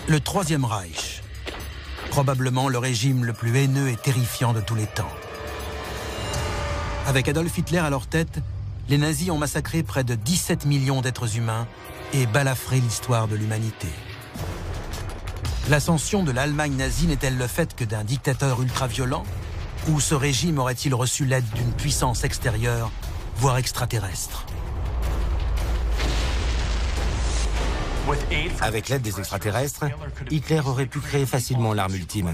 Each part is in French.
Le Troisième Reich, probablement le régime le plus haineux et terrifiant de tous les temps. Avec Adolf Hitler à leur tête, les nazis ont massacré près de 17 millions d'êtres humains et balafré l'histoire de l'humanité. L'ascension de l'Allemagne nazie n'est-elle le fait que d'un dictateur ultra-violent? Ou ce régime aurait-il reçu l'aide d'une puissance extérieure, voire extraterrestre? Avec l'aide des extraterrestres, Hitler aurait pu créer facilement l'arme ultime.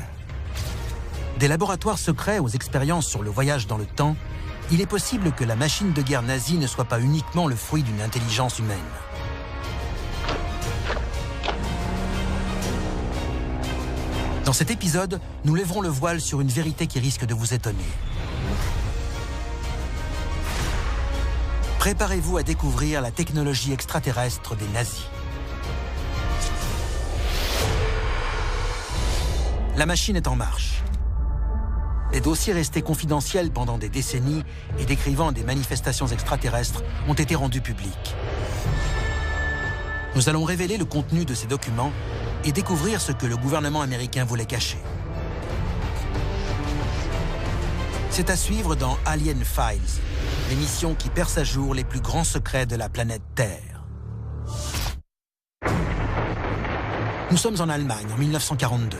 Des laboratoires secrets aux expériences sur le voyage dans le temps, il est possible que la machine de guerre nazie ne soit pas uniquement le fruit d'une intelligence humaine. Dans cet épisode, nous lèverons le voile sur une vérité qui risque de vous étonner. Préparez-vous à découvrir la technologie extraterrestre des nazis. La machine est en marche. Les dossiers restés confidentiels pendant des décennies et décrivant des manifestations extraterrestres ont été rendus publics. Nous allons révéler le contenu de ces documents et découvrir ce que le gouvernement américain voulait cacher. C'est à suivre dans Alien Files, l'émission qui perce à jour les plus grands secrets de la planète Terre. Nous sommes en Allemagne en 1942.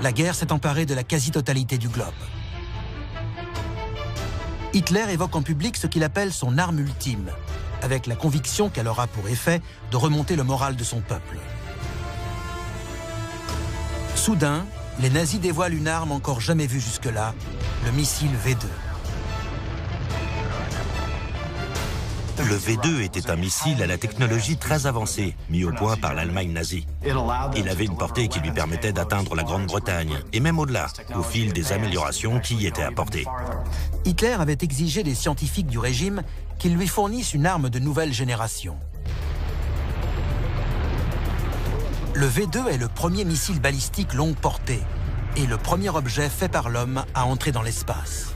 La guerre s'est emparée de la quasi-totalité du globe. Hitler évoque en public ce qu'il appelle son arme ultime, avec la conviction qu'elle aura pour effet de remonter le moral de son peuple. Soudain, les nazis dévoilent une arme encore jamais vue jusque-là, le missile V2. Le V2 était un missile à la technologie très avancée, mis au point par l'Allemagne nazie. Il avait une portée qui lui permettait d'atteindre la Grande-Bretagne, et même au-delà, au fil des améliorations qui y étaient apportées. Hitler avait exigé des scientifiques du régime qu'ils lui fournissent une arme de nouvelle génération. Le V2 est le premier missile balistique longue portée et le premier objet fait par l'homme à entrer dans l'espace.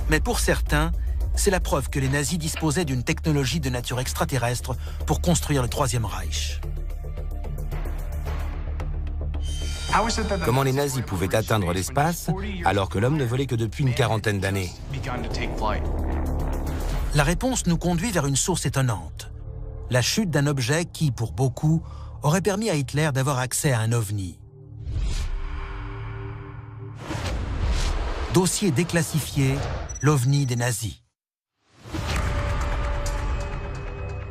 Mais pour certains, c'est la preuve que les nazis disposaient d'une technologie de nature extraterrestre pour construire le Troisième Reich. Comment les nazis pouvaient atteindre l'espace alors que l'homme ne volait que depuis une quarantaine d'années? La réponse nous conduit vers une source étonnante. La chute d'un objet qui, pour beaucoup, aurait permis à Hitler d'avoir accès à un ovni. Dossier déclassifié, l'ovni des nazis.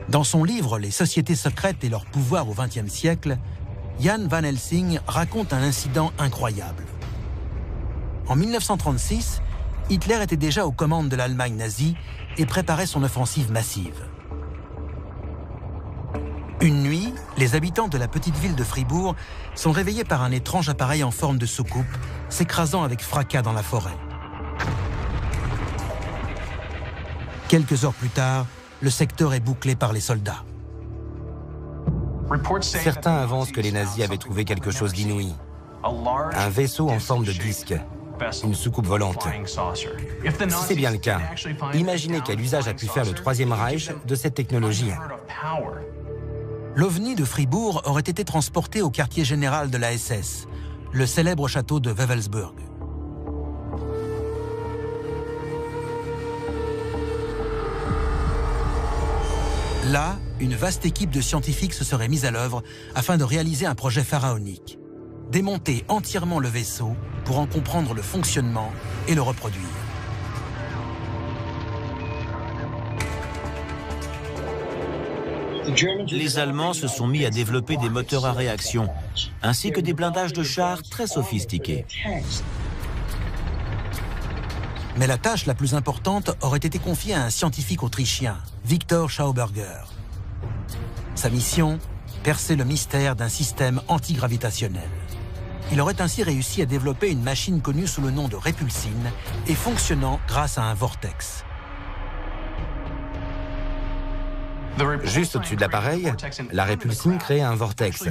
Dans son livre « Les sociétés secrètes et leur pouvoir au XXe siècle », Jan Van Helsing raconte un incident incroyable. En 1936, Hitler était déjà aux commandes de l'Allemagne nazie et préparait son offensive massive. Une nuit, les habitants de la petite ville de Fribourg sont réveillés par un étrange appareil en forme de soucoupe, s'écrasant avec fracas dans la forêt. Quelques heures plus tard, le secteur est bouclé par les soldats. Certains avancent que les nazis avaient trouvé quelque chose d'inouï. Un vaisseau en forme de disque, une soucoupe volante. Si c'est bien le cas, imaginez quel usage a pu faire le Troisième Reich de cette technologie. L'OVNI de Fribourg aurait été transporté au quartier général de la SS, le célèbre château de Wewelsburg. Là, une vaste équipe de scientifiques se serait mise à l'œuvre afin de réaliser un projet pharaonique. Démonter entièrement le vaisseau pour en comprendre le fonctionnement et le reproduire. Les Allemands se sont mis à développer des moteurs à réaction, ainsi que des blindages de chars très sophistiqués. Mais la tâche la plus importante aurait été confiée à un scientifique autrichien, Victor Schauberger. Sa mission, percer le mystère d'un système antigravitationnel. Il aurait ainsi réussi à développer une machine connue sous le nom de répulsine et fonctionnant grâce à un vortex. Juste au-dessus de l'appareil, la répulsine créait un vortex,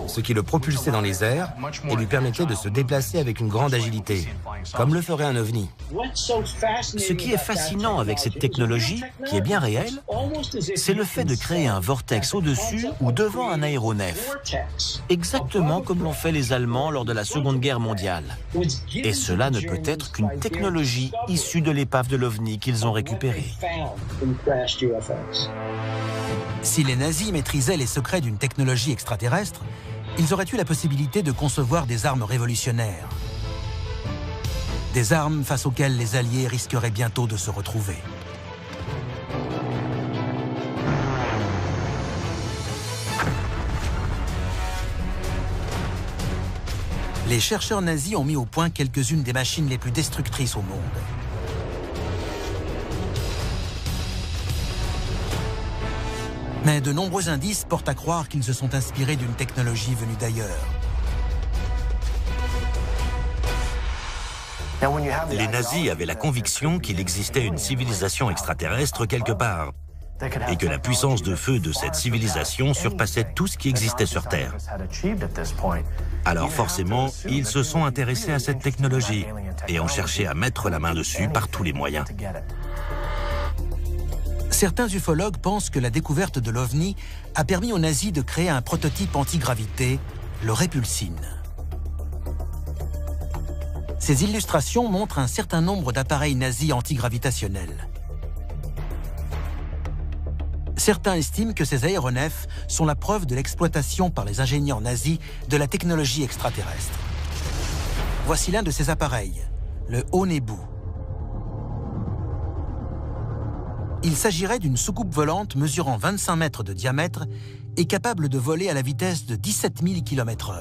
ce qui le propulsait dans les airs et lui permettait de se déplacer avec une grande agilité, comme le ferait un ovni. Ce qui est fascinant avec cette technologie, qui est bien réelle, c'est le fait de créer un vortex au-dessus ou devant un aéronef, exactement comme l'ont fait les Allemands lors de la Seconde Guerre mondiale. Et cela ne peut être qu'une technologie issue de l'épave de l'OVNI qu'ils ont récupérée. Si les nazis maîtrisaient les secrets d'une technologie extraterrestre, ils auraient eu la possibilité de concevoir des armes révolutionnaires. Des armes face auxquelles les Alliés risqueraient bientôt de se retrouver. Les chercheurs nazis ont mis au point quelques-unes des machines les plus destructrices au monde. Mais de nombreux indices portent à croire qu'ils se sont inspirés d'une technologie venue d'ailleurs. Les nazis avaient la conviction qu'il existait une civilisation extraterrestre quelque part et que la puissance de feu de cette civilisation surpassait tout ce qui existait sur Terre. Alors forcément, ils se sont intéressés à cette technologie et ont cherché à mettre la main dessus par tous les moyens. Certains ufologues pensent que la découverte de l'OVNI a permis aux nazis de créer un prototype antigravité, le Repulsine. Ces illustrations montrent un certain nombre d'appareils nazis antigravitationnels. Certains estiment que ces aéronefs sont la preuve de l'exploitation par les ingénieurs nazis de la technologie extraterrestre. Voici l'un de ces appareils, le Onebu. Il s'agirait d'une soucoupe volante mesurant 25 mètres de diamètre et capable de voler à la vitesse de 17 000 km/h.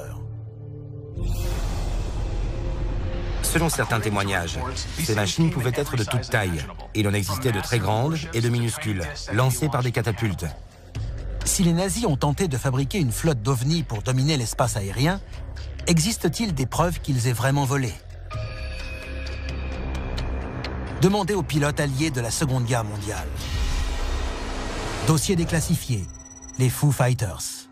Selon certains témoignages, ces machines pouvaient être de toute taille. Il en existait de très grandes et de minuscules, lancées par des catapultes. Si les nazis ont tenté de fabriquer une flotte d'ovnis pour dominer l'espace aérien, existe-t-il des preuves qu'ils aient vraiment volé? Demandez aux pilotes alliés de la Seconde Guerre mondiale. Dossier déclassifié, les Foo Fighters.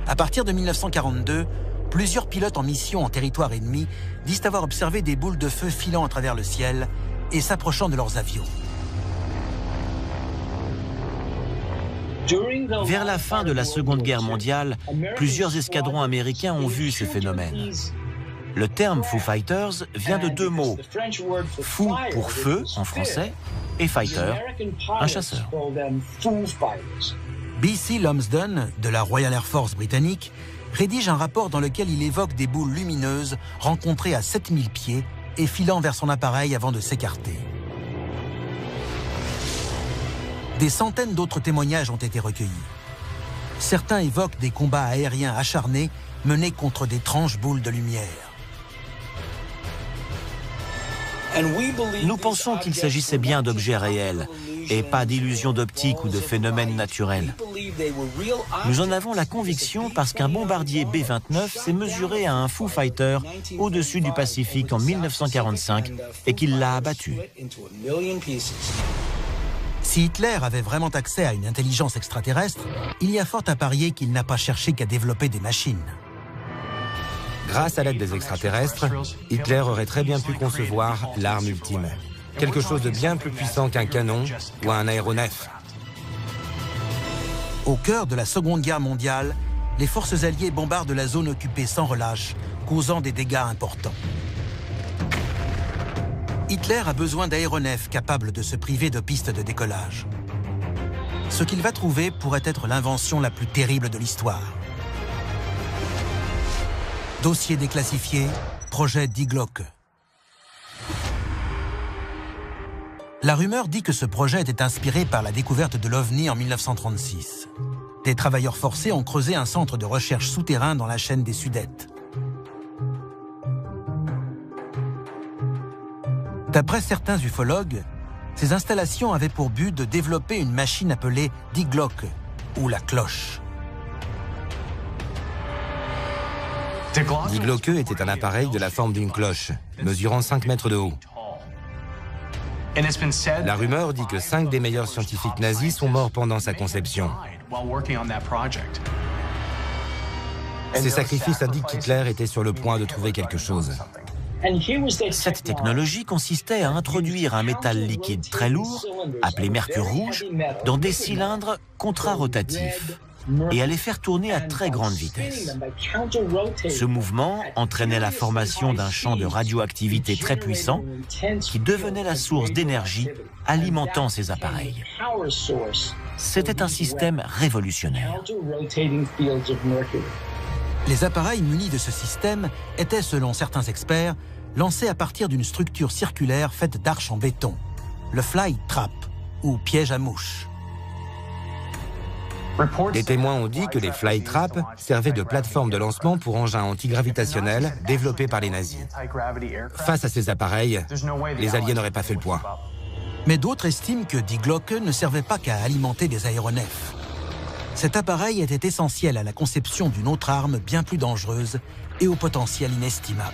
À partir de 1942, plusieurs pilotes en mission en territoire ennemi disent avoir observé des boules de feu filant à travers le ciel et s'approchant de leurs avions. Vers la fin de la Seconde Guerre mondiale, plusieurs escadrons américains ont vu ces phénomènes. Le terme Foo Fighters vient de deux mots. Foo pour feu en français et fighter, un chasseur. B.C. Lumsden, de la Royal Air Force britannique, rédige un rapport dans lequel il évoque des boules lumineuses rencontrées à 7000 pieds et filant vers son appareil avant de s'écarter. Des centaines d'autres témoignages ont été recueillis. Certains évoquent des combats aériens acharnés menés contre d'étranges boules de lumière. Nous pensons qu'il s'agissait bien d'objets réels et pas d'illusions d'optique ou de phénomènes naturels. Nous en avons la conviction parce qu'un bombardier B-29 s'est mesuré à un Foo Fighter au-dessus du Pacifique en 1945 et qu'il l'a abattu. Si Hitler avait vraiment accès à une intelligence extraterrestre, il y a fort à parier qu'il n'a pas cherché qu'à développer des machines. Grâce à l'aide des extraterrestres, Hitler aurait très bien pu concevoir l'arme ultime. Quelque chose de bien plus puissant qu'un canon ou un aéronef. Au cœur de la Seconde Guerre mondiale, les forces alliées bombardent la zone occupée sans relâche, causant des dégâts importants. Hitler a besoin d'aéronefs capables de se priver de pistes de décollage. Ce qu'il va trouver pourrait être l'invention la plus terrible de l'histoire. Dossier déclassifié, projet Die Glocke. La rumeur dit que ce projet était inspiré par la découverte de l'OVNI en 1936. Des travailleurs forcés ont creusé un centre de recherche souterrain dans la chaîne des Sudètes. D'après certains ufologues, ces installations avaient pour but de développer une machine appelée Die Glocke, ou la cloche. Die Glocke était un appareil de la forme d'une cloche, mesurant 5 mètres de haut. La rumeur dit que 5 des meilleurs scientifiques nazis sont morts pendant sa conception. Ces sacrifices indiquent qu'Hitler était sur le point de trouver quelque chose. Cette technologie consistait à introduire un métal liquide très lourd, appelé mercure rouge, dans des cylindres contrarotatifs et à les faire tourner à très grande vitesse. Ce mouvement entraînait la formation d'un champ de radioactivité très puissant qui devenait la source d'énergie alimentant ces appareils. C'était un système révolutionnaire. Les appareils munis de ce système étaient, selon certains experts, lancés à partir d'une structure circulaire faite d'arches en béton, le fly trap, ou piège à mouches. Des témoins ont dit que les fly traps servaient de plateforme de lancement pour engins antigravitationnels développés par les nazis. Face à ces appareils, les Alliés n'auraient pas fait le poids. Mais d'autres estiment que Die Glocke ne servait pas qu'à alimenter des aéronefs. Cet appareil était essentiel à la conception d'une autre arme bien plus dangereuse et au potentiel inestimable.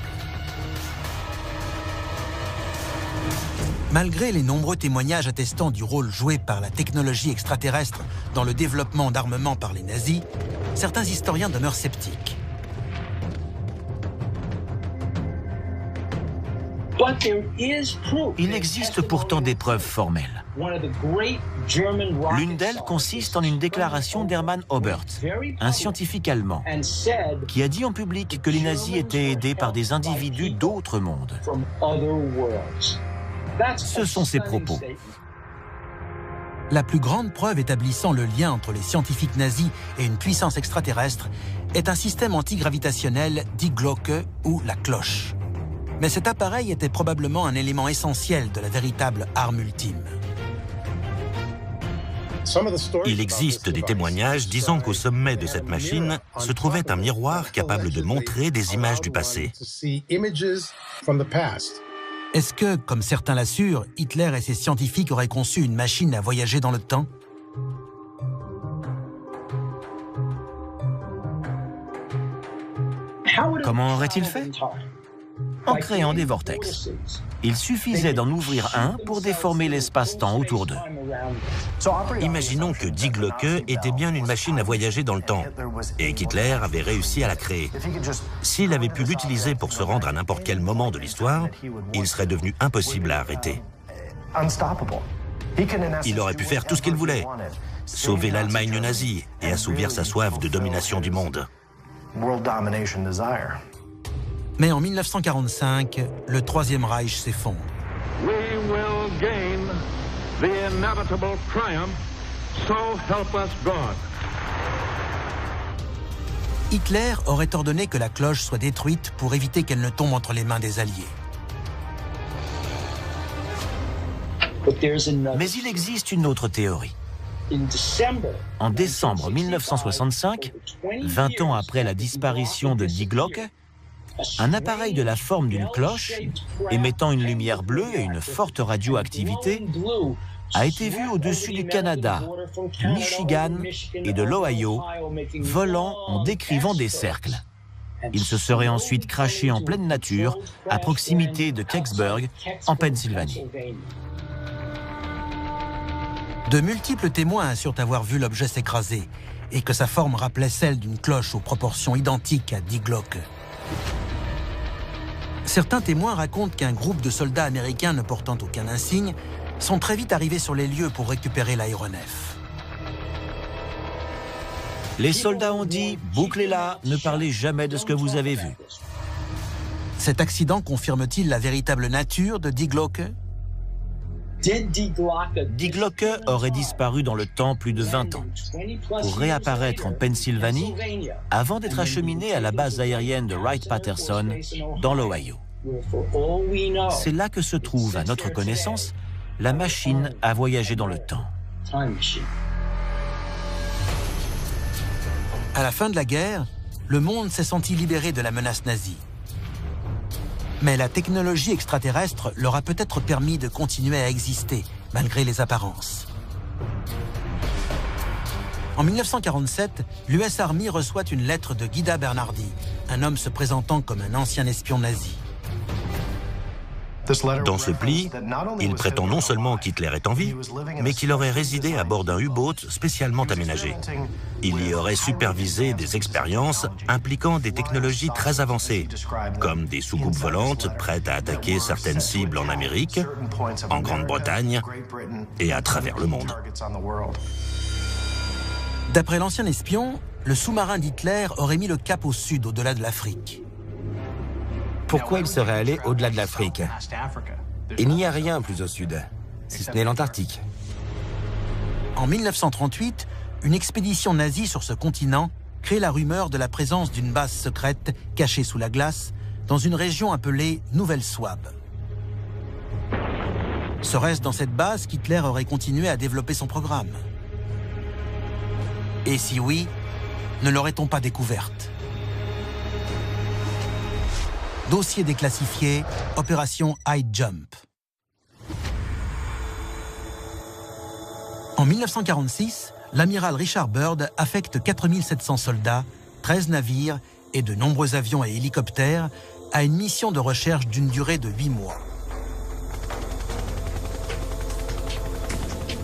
Malgré les nombreux témoignages attestant du rôle joué par la technologie extraterrestre dans le développement d'armements par les nazis, certains historiens demeurent sceptiques. Il existe pourtant des preuves formelles. L'une d'elles consiste en une déclaration d'Hermann Oberth, un scientifique allemand, qui a dit en public que les nazis étaient aidés par des individus d'autres mondes. Ce sont ses propos. La plus grande preuve établissant le lien entre les scientifiques nazis et une puissance extraterrestre est un système antigravitationnel Die Glocke ou la cloche. Mais cet appareil était probablement un élément essentiel de la véritable arme ultime. Il existe des témoignages disant qu'au sommet de cette machine se trouvait un miroir capable de montrer des images du passé. Est-ce que, comme certains l'assurent, Hitler et ses scientifiques auraient conçu une machine à voyager dans le temps? Comment aurait-il fait? En créant des vortex. Il suffisait d'en ouvrir un pour déformer l'espace-temps autour d'eux. Imaginons que Die Glocke était bien une machine à voyager dans le temps et qu'Hitler avait réussi à la créer. S'il avait pu l'utiliser pour se rendre à n'importe quel moment de l'histoire, il serait devenu impossible à arrêter. Il aurait pu faire tout ce qu'il voulait, sauver l'Allemagne nazie et assouvir sa soif de domination du monde. Mais en 1945, le Troisième Reich s'effondre. We will gain the inevitable triumph, so help us God. Hitler aurait ordonné que la cloche soit détruite pour éviter qu'elle ne tombe entre les mains des Alliés. Mais il existe une autre théorie. En décembre 1965, 20 ans après la disparition de Die Glocke, un appareil de la forme d'une cloche, émettant une lumière bleue et une forte radioactivité, a été vu au-dessus du Canada, du Michigan et de l'Ohio, volant en décrivant des cercles. Il se serait ensuite crashé en pleine nature, à proximité de Kecksburg, en Pennsylvanie. De multiples témoins assurent avoir vu l'objet s'écraser et que sa forme rappelait celle d'une cloche aux proportions identiques à Die Glocke. Certains témoins racontent qu'un groupe de soldats américains ne portant aucun insigne sont très vite arrivés sur les lieux pour récupérer l'aéronef. Les soldats ont dit « Bouclez-la, ne parlez jamais de ce que vous avez vu ». Cet accident confirme-t-il la véritable nature de Die Glocke? Die Glocke aurait disparu dans le temps plus de 20 ans, pour réapparaître en Pennsylvanie avant d'être acheminé à la base aérienne de Wright-Patterson, dans l'Ohio. C'est là que se trouve, à notre connaissance, la machine à voyager dans le temps. À la fin de la guerre, le monde s'est senti libéré de la menace nazie. Mais la technologie extraterrestre leur a peut-être permis de continuer à exister, malgré les apparences. En 1947, l'US Army reçoit une lettre de Guida Bernardi, un homme se présentant comme un ancien espion nazi. Dans ce pli, il prétend non seulement qu'Hitler est en vie, mais qu'il aurait résidé à bord d'un U-boat spécialement aménagé. Il y aurait supervisé des expériences impliquant des technologies très avancées, comme des soucoupes volantes prêtes à attaquer certaines cibles en Amérique, en Grande-Bretagne et à travers le monde. D'après l'ancien espion, le sous-marin d'Hitler aurait mis le cap au sud, au-delà de l'Afrique. Pourquoi il serait allé au-delà de l'Afrique? Il n'y a rien plus au sud, si ce n'est l'Antarctique. En 1938, une expédition nazie sur ce continent crée la rumeur de la présence d'une base secrète cachée sous la glace dans une région appelée Nouvelle Souabe. Serait-ce dans cette base qu'Hitler aurait continué à développer son programme? Et si oui, ne l'aurait-on pas découverte? Dossier déclassifié, opération High Jump. En 1946, l'amiral Richard Byrd affecte 4700 soldats, 13 navires et de nombreux avions et hélicoptères à une mission de recherche d'une durée de 8 mois.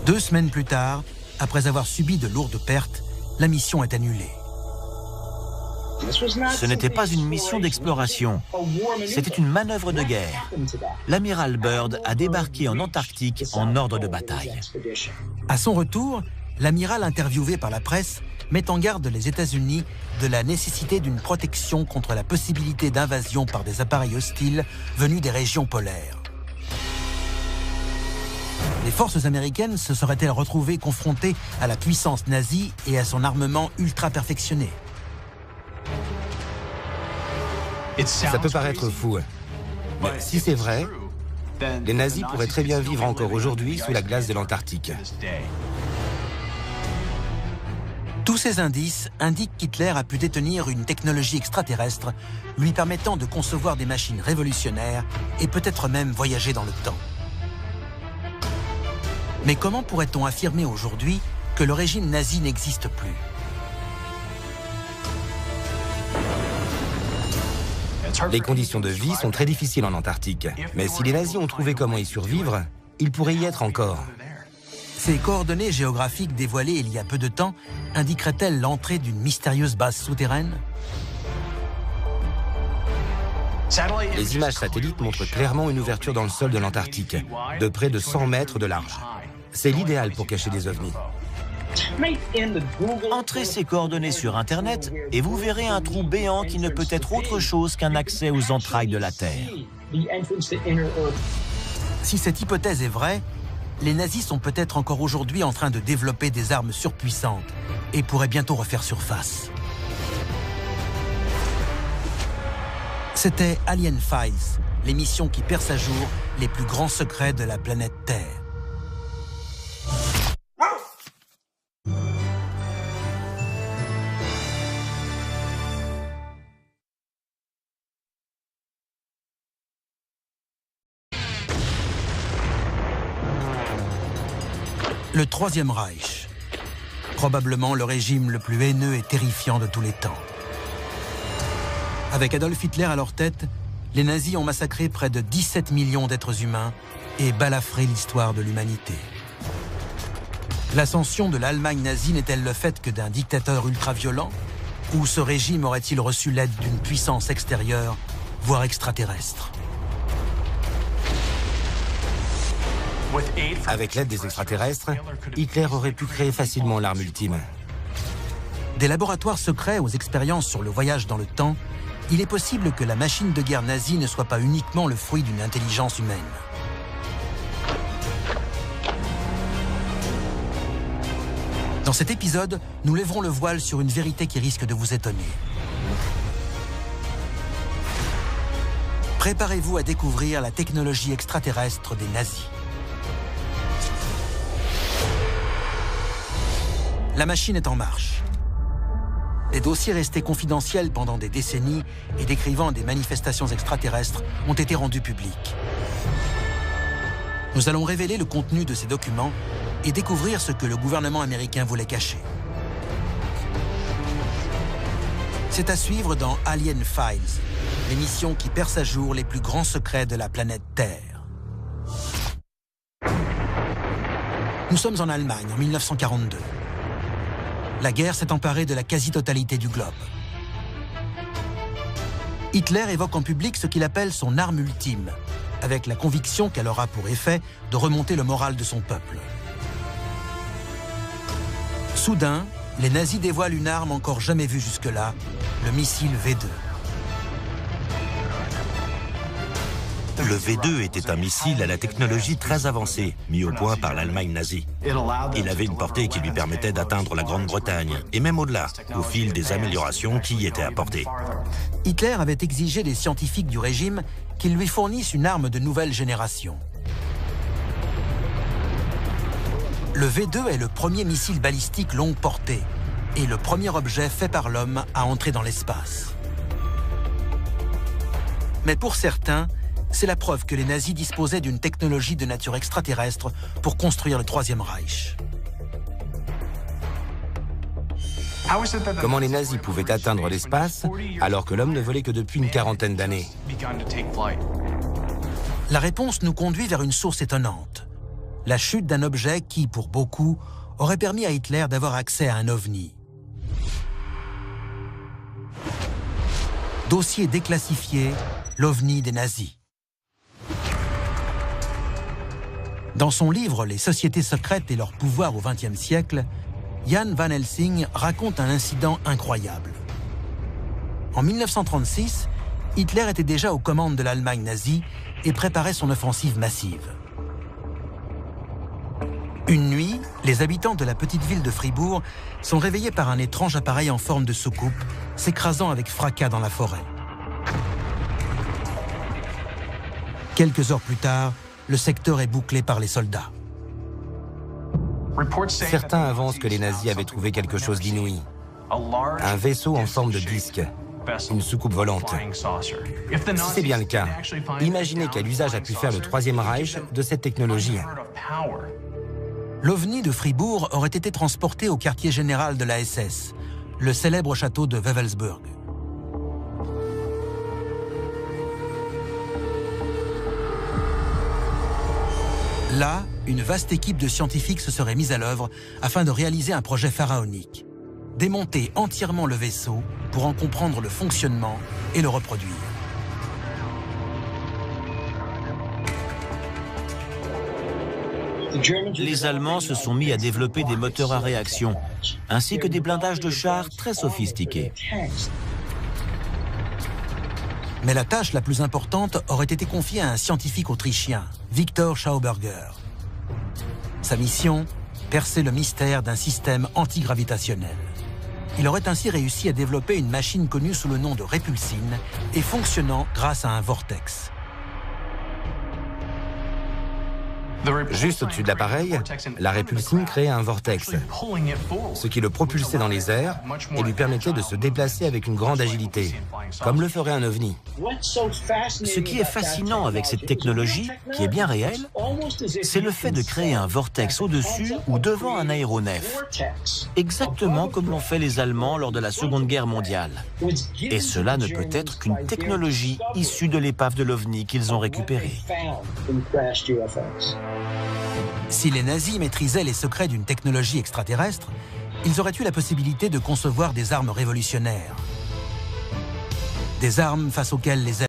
2 semaines plus tard, après avoir subi de lourdes pertes, la mission est annulée. Ce n'était pas une mission d'exploration, c'était une manœuvre de guerre. L'amiral Byrd a débarqué en Antarctique en ordre de bataille. À son retour, l'amiral interviewé par la presse met en garde les États-Unis de la nécessité d'une protection contre la possibilité d'invasion par des appareils hostiles venus des régions polaires. Les forces américaines se seraient-elles retrouvées confrontées à la puissance nazie et à son armement ultra perfectionné? Ça peut paraître fou, mais si c'est vrai, les nazis pourraient très bien vivre encore aujourd'hui sous la glace de l'Antarctique. Tous ces indices indiquent qu'Hitler a pu détenir une technologie extraterrestre lui permettant de concevoir des machines révolutionnaires et peut-être même voyager dans le temps. Mais comment pourrait-on affirmer aujourd'hui que le régime nazi n'existe plus? Les conditions de vie sont très difficiles en Antarctique, mais si les nazis ont trouvé comment y survivre, ils pourraient y être encore. Ces coordonnées géographiques dévoilées il y a peu de temps indiqueraient-elles l'entrée d'une mystérieuse base souterraine? Les images satellites montrent clairement une ouverture dans le sol de l'Antarctique, de près de 100 mètres de large. C'est l'idéal pour cacher des ovnis. Entrez ces coordonnées sur Internet et vous verrez un trou béant qui ne peut être autre chose qu'un accès aux entrailles de la Terre. Si cette hypothèse est vraie, les nazis sont peut-être encore aujourd'hui en train de développer des armes surpuissantes et pourraient bientôt refaire surface. C'était Alien Files, l'émission qui perce à jour les plus grands secrets de la planète Terre. Le Troisième Reich, probablement le régime le plus haineux et terrifiant de tous les temps. Avec Adolf Hitler à leur tête, les nazis ont massacré près de 17 millions d'êtres humains et balafré l'histoire de l'humanité. L'ascension de l'Allemagne nazie n'est-elle le fait que d'un dictateur ultra-violent? Ou ce régime aurait-il reçu l'aide d'une puissance extérieure, voire extraterrestre? Avec l'aide des extraterrestres, Hitler aurait pu créer facilement l'arme ultime. Des laboratoires secrets aux expériences sur le voyage dans le temps, il est possible que la machine de guerre nazie ne soit pas uniquement le fruit d'une intelligence humaine. Dans cet épisode, nous lèverons le voile sur une vérité qui risque de vous étonner. Préparez-vous à découvrir la technologie extraterrestre des nazis. La machine est en marche. Des dossiers restés confidentiels pendant des décennies et décrivant des manifestations extraterrestres ont été rendus publics. Nous allons révéler le contenu de ces documents et découvrir ce que le gouvernement américain voulait cacher. C'est à suivre dans Alien Files, l'émission qui perce à jour les plus grands secrets de la planète Terre. Nous sommes en Allemagne, en 1942. La guerre s'est emparée de la quasi-totalité du globe. Hitler évoque en public ce qu'il appelle son arme ultime, avec la conviction qu'elle aura pour effet de remonter le moral de son peuple. Soudain, les nazis dévoilent une arme encore jamais vue jusque-là, le missile V2. Le V2 était un missile à la technologie très avancée, mis au point par l'Allemagne nazie. Il avait une portée qui lui permettait d'atteindre la Grande-Bretagne, et même au-delà, au fil des améliorations qui y étaient apportées. Hitler avait exigé des scientifiques du régime qu'ils lui fournissent une arme de nouvelle génération. Le V2 est le premier missile balistique longue portée et le premier objet fait par l'homme à entrer dans l'espace. Mais pour certains, c'est la preuve que les nazis disposaient d'une technologie de nature extraterrestre pour construire le Troisième Reich. Comment les nazis pouvaient atteindre l'espace alors que l'homme ne volait que depuis une quarantaine d'années? La réponse nous conduit vers une source étonnante. La chute d'un objet qui, pour beaucoup, aurait permis à Hitler d'avoir accès à un ovni. Dossier déclassifié, l'ovni des nazis. Dans son livre « Les sociétés secrètes et leur pouvoir au XXe siècle », Jan Van Helsing raconte un incident incroyable. En 1936, Hitler était déjà aux commandes de l'Allemagne nazie et préparait son offensive massive. Une nuit, les habitants de la petite ville de Fribourg sont réveillés par un étrange appareil en forme de soucoupe, s'écrasant avec fracas dans la forêt. Quelques heures plus tard, le secteur est bouclé par les soldats. Certains avancent que les nazis avaient trouvé quelque chose d'inouï. Un vaisseau en forme de disque, une soucoupe volante. Si c'est bien le cas, imaginez quel usage a pu faire le Troisième Reich de cette technologie. L'OVNI de Fribourg aurait été transporté au quartier général de la SS, le célèbre château de Wewelsburg. Là, une vaste équipe de scientifiques se serait mise à l'œuvre afin de réaliser un projet pharaonique. Démonter entièrement le vaisseau pour en comprendre le fonctionnement et le reproduire. Les Allemands se sont mis à développer des moteurs à réaction, ainsi que des blindages de chars très sophistiqués. Mais la tâche la plus importante aurait été confiée à un scientifique autrichien, Victor Schauberger. Sa mission, percer le mystère d'un système antigravitationnel. Il aurait ainsi réussi à développer une machine connue sous le nom de répulsine et fonctionnant grâce à un vortex. Juste au-dessus de l'appareil, la répulsine créait un vortex, ce qui le propulsait dans les airs et lui permettait de se déplacer avec une grande agilité, comme le ferait un ovni. Ce qui est fascinant avec cette technologie, qui est bien réelle, c'est le fait de créer un vortex au-dessus ou devant un aéronef, exactement comme l'ont fait les Allemands lors de la Seconde Guerre mondiale. Et cela ne peut être qu'une technologie issue de l'épave de l'OVNI qu'ils ont récupérée. Si les nazis maîtrisaient les secrets d'une technologie extraterrestre, ils auraient eu la possibilité de concevoir des armes révolutionnaires. Des armes face auxquelles les